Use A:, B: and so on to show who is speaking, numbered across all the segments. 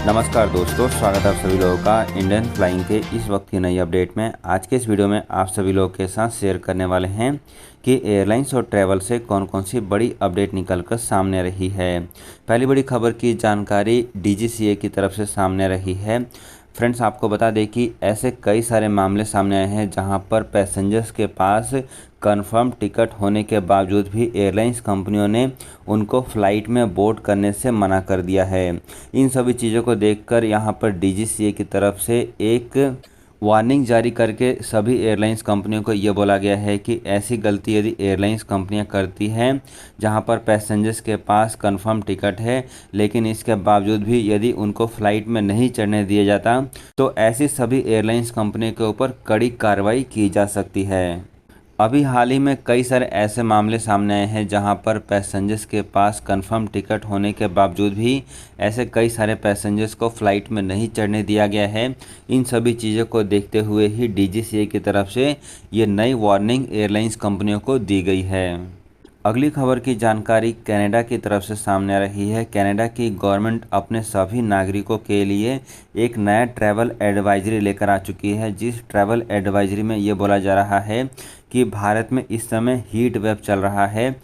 A: नमस्कार दोस्तों, स्वागत है आप सभी लोगों का इंडियन फ्लाइंग के इस वक्त की नई अपडेट में। आज के इस वीडियो में आप सभी लोगों के साथ शेयर करने वाले हैं कि एयरलाइंस और ट्रैवल से कौन कौन सी बड़ी अपडेट निकल कर सामने रही है। पहली बड़ी खबर की जानकारी DGCA की तरफ से सामने रही है। फ्रेंड्स, आपको बता दें कि ऐसे कई सारे मामले सामने आए हैं जहां पर पैसेंजर्स के पास कंफर्म टिकट होने के बावजूद भी एयरलाइंस कंपनियों ने उनको फ़्लाइट में बोर्ड करने से मना कर दिया है। इन सभी चीज़ों को देखकर यहां पर DGCA की तरफ से एक वार्निंग जारी करके सभी एयरलाइंस कंपनियों को ये बोला गया है कि ऐसी गलती यदि एयरलाइंस कंपनियां करती हैं जहां पर पैसेंजर्स के पास कंफर्म टिकट है लेकिन इसके बावजूद भी यदि उनको फ़्लाइट में नहीं चढ़ने दिया जाता तो ऐसी सभी एयरलाइंस कंपनियों के ऊपर कड़ी कार्रवाई की जा सकती है। अभी हाल ही में कई सारे ऐसे मामले सामने आए हैं जहां पर पैसेंजर्स के पास कंफर्म टिकट होने के बावजूद भी ऐसे कई सारे पैसेंजर्स को फ़्लाइट में नहीं चढ़ने दिया गया है। इन सभी चीज़ों को देखते हुए ही DGCA की तरफ से ये नई वार्निंग एयरलाइंस कंपनियों को दी गई है। अगली खबर की जानकारी कनाडा की तरफ से सामने आ रही है। कनाडा की गवर्नमेंट अपने सभी नागरिकों के लिए एक नया ट्रैवल एडवाइजरी लेकर आ चुकी है, जिस ट्रैवल एडवाइजरी में ये बोला जा रहा है कि भारत में इस समय हीट वेव चल रहा है,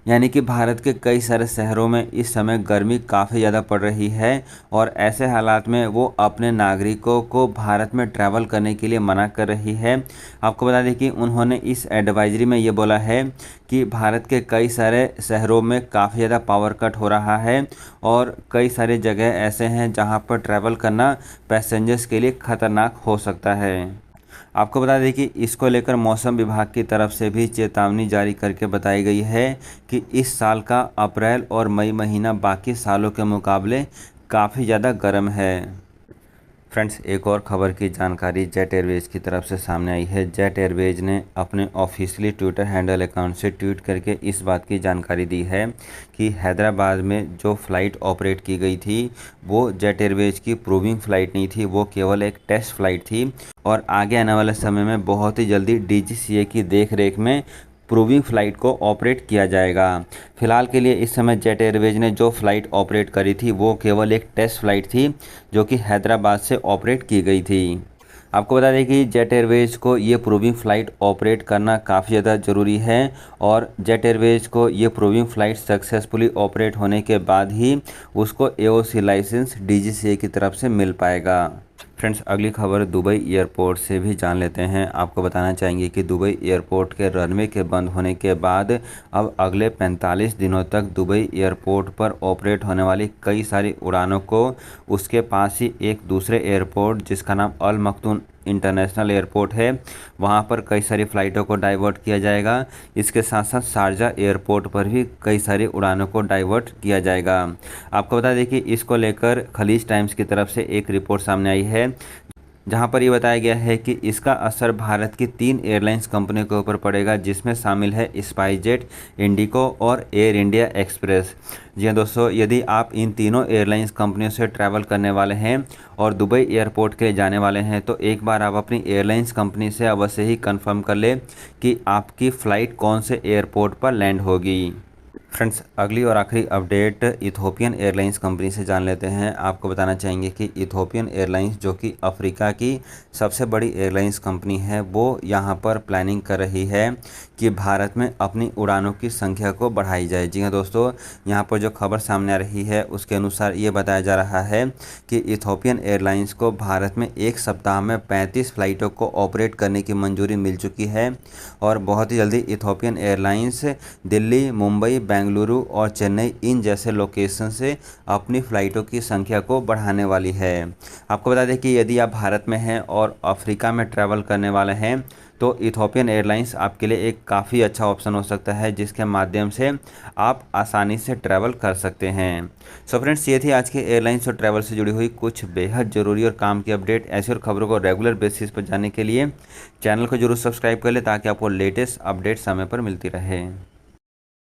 A: यानी कि भारत के कई सारे शहरों में इस समय गर्मी काफ़ी ज़्यादा पड़ रही है और ऐसे हालात में वो अपने नागरिकों को भारत में ट्रैवल करने के लिए मना कर रही है। आपको बता दें कि उन्होंने इस एडवाइजरी में ये बोला है कि भारत के कई सारे शहरों में काफ़ी ज़्यादा पावर कट हो रहा है और कई सारे जगह ऐसे हैं जहां पर ट्रैवल करना पैसेंजर्स के लिए ख़तरनाक हो सकता है। आपको बता दें कि इसको लेकर मौसम विभाग की तरफ से भी चेतावनी जारी करके बताई गई है कि इस साल का अप्रैल और मई महीना बाकी सालों के मुकाबले काफ़ी ज़्यादा गर्म है। फ्रेंड्स, एक और खबर की जानकारी जेट एयरवेज की तरफ से सामने आई है। जेट एयरवेज ने अपने ऑफिशियली ट्विटर हैंडल अकाउंट से ट्वीट करके इस बात की जानकारी दी है कि हैदराबाद में जो फ़्लाइट ऑपरेट की गई थी वो जेट एयरवेज की प्रूविंग फ़्लाइट नहीं थी, वो केवल एक टेस्ट फ़्लाइट थी और आगे आने वाले समय में बहुत ही जल्दी DGCA की देख रेख में प्रूविंग फ़्लाइट को ऑपरेट किया जाएगा। फिलहाल के लिए इस समय जेट एयरवेज ने जो फ़्लाइट ऑपरेट करी थी वो केवल एक टेस्ट फ़्लाइट थी जो कि हैदराबाद से ऑपरेट की गई थी। आपको बता दें कि जेट एयरवेज को ये प्रूविंग फ़्लाइट ऑपरेट करना काफ़ी ज़्यादा ज़रूरी है और जेट एयरवेज को ये प्रूविंग फ़्लाइट सक्सेसफुली ऑपरेट होने के बाद ही उसको AOC लाइसेंस DGCA की तरफ से मिल पाएगा। फ्रेंड्स, अगली खबर दुबई एयरपोर्ट से भी जान लेते हैं। आपको बताना चाहेंगे कि दुबई एयरपोर्ट के रनवे के बंद होने के बाद अब अगले 45 दिनों तक दुबई एयरपोर्ट पर ऑपरेट होने वाली कई सारी उड़ानों को उसके पास ही एक दूसरे एयरपोर्ट जिसका नाम अल मख्तूम इंटरनेशनल एयरपोर्ट है, वहां पर कई सारी फ़्लाइटों को डाइवर्ट किया जाएगा। इसके साथ साथ शारजा एयरपोर्ट पर भी कई सारी उड़ानों को डाइवर्ट किया जाएगा। आपको बता दें कि इसको लेकर खलीज टाइम्स की तरफ से एक रिपोर्ट सामने आई है जहां पर ये बताया गया है कि इसका असर भारत की 3 एयरलाइंस कंपनियों के ऊपर पड़ेगा, जिसमें शामिल है स्पाइसजेट, इंडिगो और एयर इंडिया एक्सप्रेस। जी हाँ दोस्तों, यदि आप इन तीनों एयरलाइंस कंपनियों से ट्रैवल करने वाले हैं और दुबई एयरपोर्ट के लिए जाने वाले हैं तो एक बार आप अपनी एयरलाइंस कंपनी से अवश्य ही कंफर्म कर लें कि आपकी फ़्लाइट कौन से एयरपोर्ट पर लैंड होगी। फ्रेंड्स, अगली और आखिरी अपडेट इथोपियन एयरलाइंस कंपनी से जान लेते हैं। आपको बताना चाहेंगे कि इथोपियन एयरलाइंस जो कि अफ्रीका की सबसे बड़ी एयरलाइंस कंपनी है वो यहाँ पर प्लानिंग कर रही है कि भारत में अपनी उड़ानों की संख्या को बढ़ाई जाए। जी हाँ दोस्तों, यहाँ पर जो खबर सामने आ रही है उसके अनुसार ये बताया जा रहा है कि इथोपियन एयरलाइंस को भारत में एक सप्ताह में 35 फ़्लाइटों को ऑपरेट करने की मंजूरी मिल चुकी है और बहुत ही जल्दी इथोपियन एयरलाइंस दिल्ली, मुंबई, बेंगलुरु और चेन्नई इन जैसे लोकेशन से अपनी फ़्लाइटों की संख्या को बढ़ाने वाली है। आपको बता दें कि यदि आप भारत में हैं और अफ्रीका में ट्रैवल करने वाले हैं तो इथोपियन एयरलाइंस आपके लिए एक काफ़ी अच्छा ऑप्शन हो सकता है, जिसके माध्यम से आप आसानी से ट्रैवल कर सकते हैं। सो फ्रेंड्स, ये थी आज के एयरलाइंस और ट्रैवल से जुड़ी हुई कुछ बेहद ज़रूरी और काम की अपडेट। ऐसी और खबरों को रेगुलर बेसिस पर जानने के लिए चैनल को जरूर सब्सक्राइब कर लें ताकि आपको लेटेस्ट अपडेट समय पर मिलती रहे।